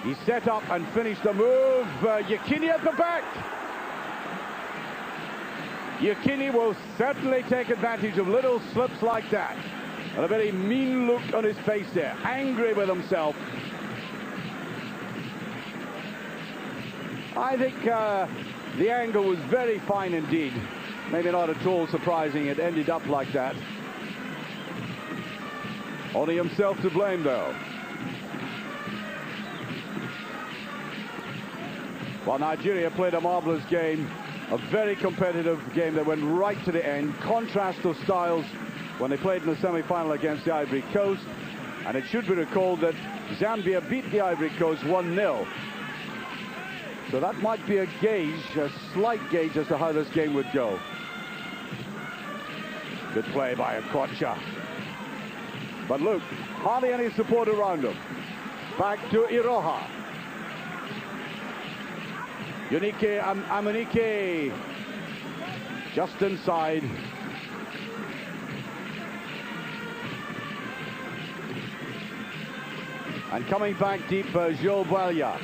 He set up and finished the move. Yekini at the back. Yekini will certainly take advantage of little slips like that. And a very mean look on his face there, angry with himself. I think the angle was very fine indeed. Maybe not at all surprising it ended up like that. Only himself to blame though. While Nigeria played a marvelous game, a very competitive game that went right to the end. Contrast of styles when they played in the semi-final against the Ivory Coast. And it should be recalled that Zambia beat the Ivory Coast 1-0. So that might be a gauge, a slight gauge as to how this game would go. Good play by Okocha. But look, hardly any support around him. Back to Iroha. Unique Amunike just inside. And coming back deep, Joe Bualia.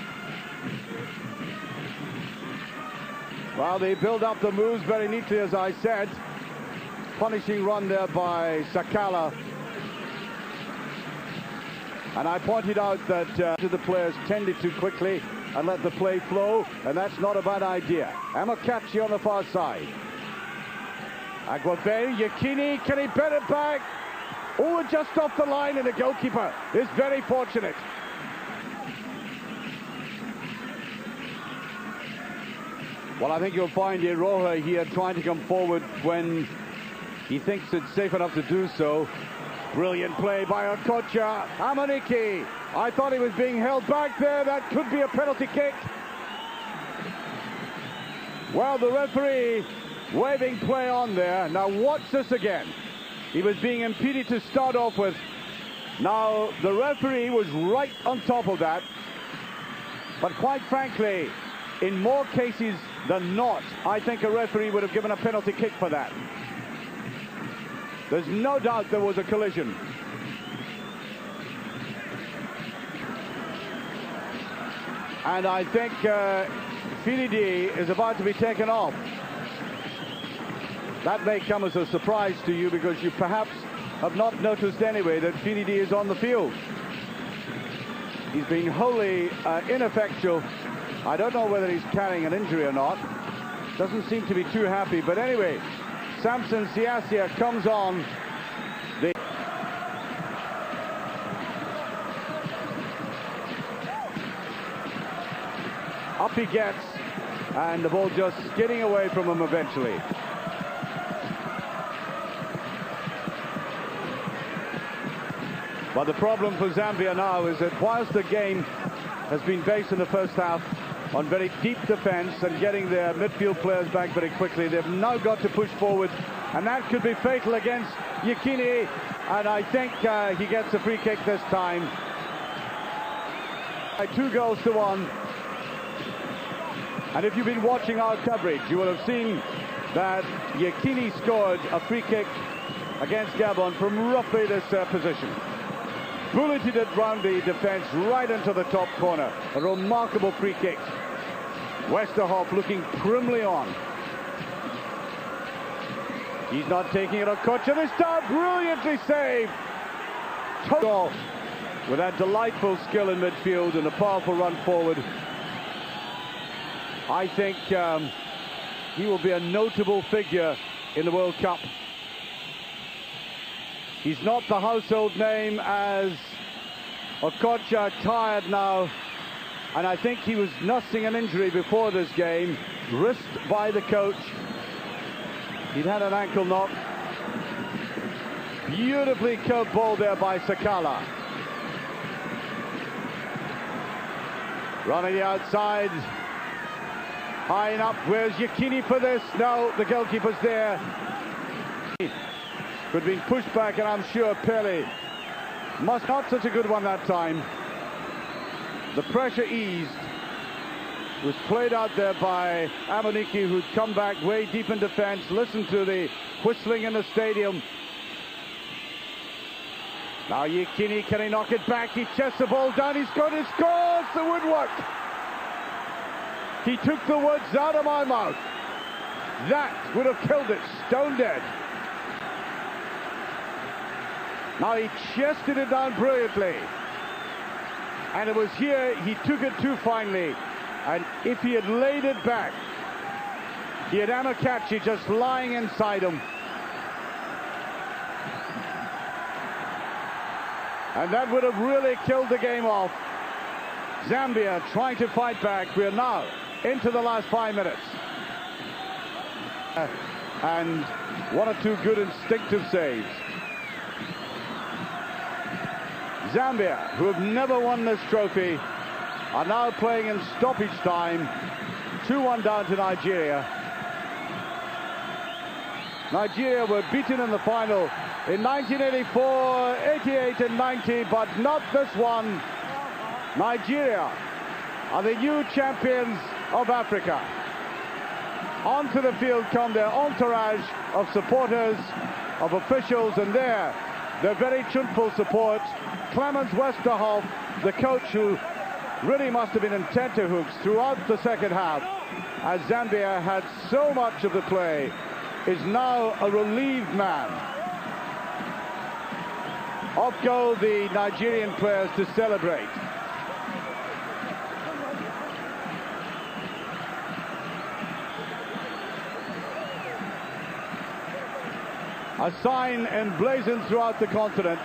Well, they build up the moves very neatly, as I said. Punishing run there by Sakala. And I pointed out that the players tended too quickly and let the play flow, and that's not a bad idea. Amokachi on the far side. Aguabe, Yekini, can he bet it back? Oh, just off the line, and the goalkeeper is very fortunate. Well, I think you'll find Iroha here trying to come forward when he thinks it's safe enough to do so. Brilliant play by Okocha. Amunike. I thought he was being held back there. That could be a penalty kick. Well, the referee waving play on there. Now watch this again. He was being impeded to start off with. Now the referee was right on top of that. But quite frankly, in more cases than not, I think a referee would have given a penalty kick for that. There's no doubt there was a collision. And I think Finidi is about to be taken off. That may come as a surprise to you because you perhaps have not noticed anyway that Finidi is on the field. He's been wholly ineffectual. I don't know whether he's carrying an injury or not. Doesn't seem to be too happy, but anyway, Samson Siasia comes on. Up he gets, and the ball just skidding away from him eventually. But the problem for Zambia now is that whilst the game has been based in the first half on very deep defense and getting their midfield players back very quickly, they've now got to push forward, and that could be fatal against Yekini, and I think he gets a free kick this time. 2-1. And if you've been watching our coverage, you will have seen that Yekini scored a free kick against Gabon from roughly this position. Bulleted it round the defence right into the top corner. A remarkable free kick. Westerhoff looking primly on. He's not taking it on Okocha this time. Brilliantly saved. Total with that delightful skill in midfield and a powerful run forward. I think he will be a notable figure in the World Cup. He's not the household name as Okocha, tired now, and I think he was nursing an injury before this game, risked by the coach. He'd had an ankle knock. Beautifully curved ball there by Sakala. Running the outside. High enough. Where's Yekini for this? No, the goalkeeper's there. Could have been pushed back, and I'm sure Pele must not such a good one that time. The pressure eased. Was played out there by Amunike, who'd come back way deep in defense. Listen to the whistling in the stadium. Now Yekini, can he knock it back? He chests the ball down, he's got his scores, the woodwork. He took the words out of my mouth. That would have killed it, stone dead. Now he chested it down brilliantly. And it was here he took it too finely. And if he had laid it back, he had Amakachi just lying inside him. And that would have really killed the game off. Zambia trying to fight back. We are now into the last 5 minutes. And one or two good instinctive saves. Zambia, who have never won this trophy, are now playing in stoppage time. 2-1 down to Nigeria. Nigeria were beaten in the final in 1984, 88 and 90, but not this one. Nigeria are the new champions of Africa. Onto the field come their entourage of supporters, of officials, and their very truthful support. Clemens Westerhoff, the coach, who really must have been in tenterhooks throughout the second half, as Zambia had so much of the play, is now a relieved man. Off go the Nigerian players to celebrate. A sign emblazoned throughout the continent.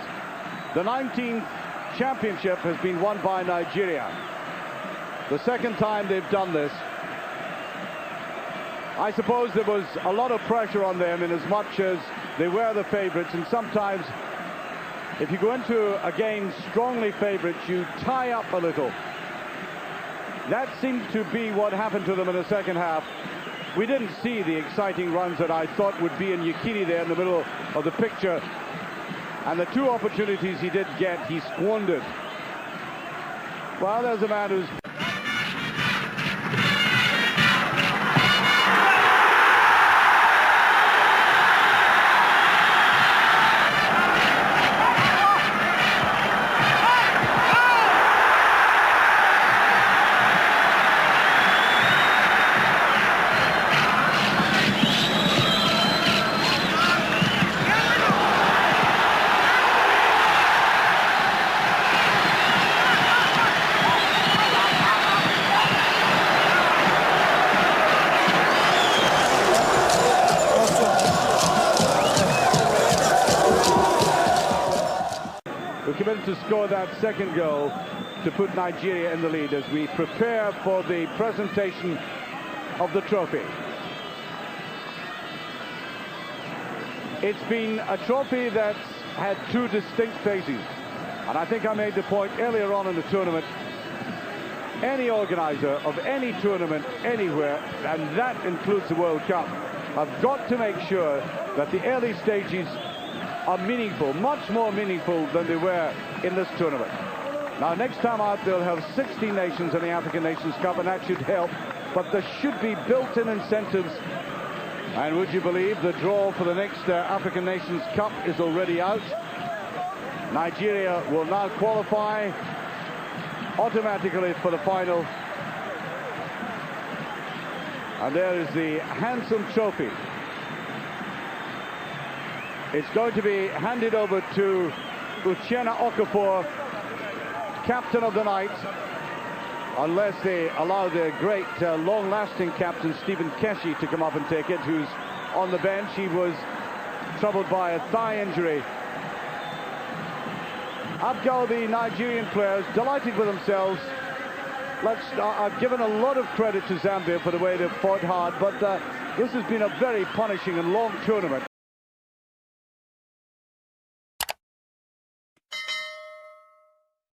The 19th championship has been won by Nigeria. The second time they've done this. I suppose there was a lot of pressure on them in as much as they were the favourites, and sometimes if you go into a game strongly favourites, you tie up a little. That seemed to be what happened to them in the second half. We didn't see the exciting runs that I thought would be in Yekini there in the middle of the picture. And the two opportunities he did get, he squandered. Well, there's a man who's... We're committed to score that second goal to put Nigeria in the lead as we prepare for the presentation of the trophy. It's been a trophy that's had two distinct phases, and I think I made the point earlier on in the tournament. Any organizer of any tournament anywhere, and that includes the World Cup, have got to make sure that the early stages are meaningful, much more meaningful than they were in this tournament. Now, next time out, they'll have 16 nations in the African Nations Cup, and that should help, but there should be built-in incentives. And would you believe the draw for the next African Nations Cup is already out? Nigeria will now qualify automatically for the final. And there is the handsome trophy. It's going to be handed over to Uchenna Okafor, captain of the night, unless they allow their great long-lasting captain Stephen Keshi to come up and take it, who's on the bench. He was troubled by a thigh injury. Abgal, the Nigerian players, delighted with themselves. I've given a lot of credit to Zambia for the way they've fought hard, but this has been a very punishing and long tournament.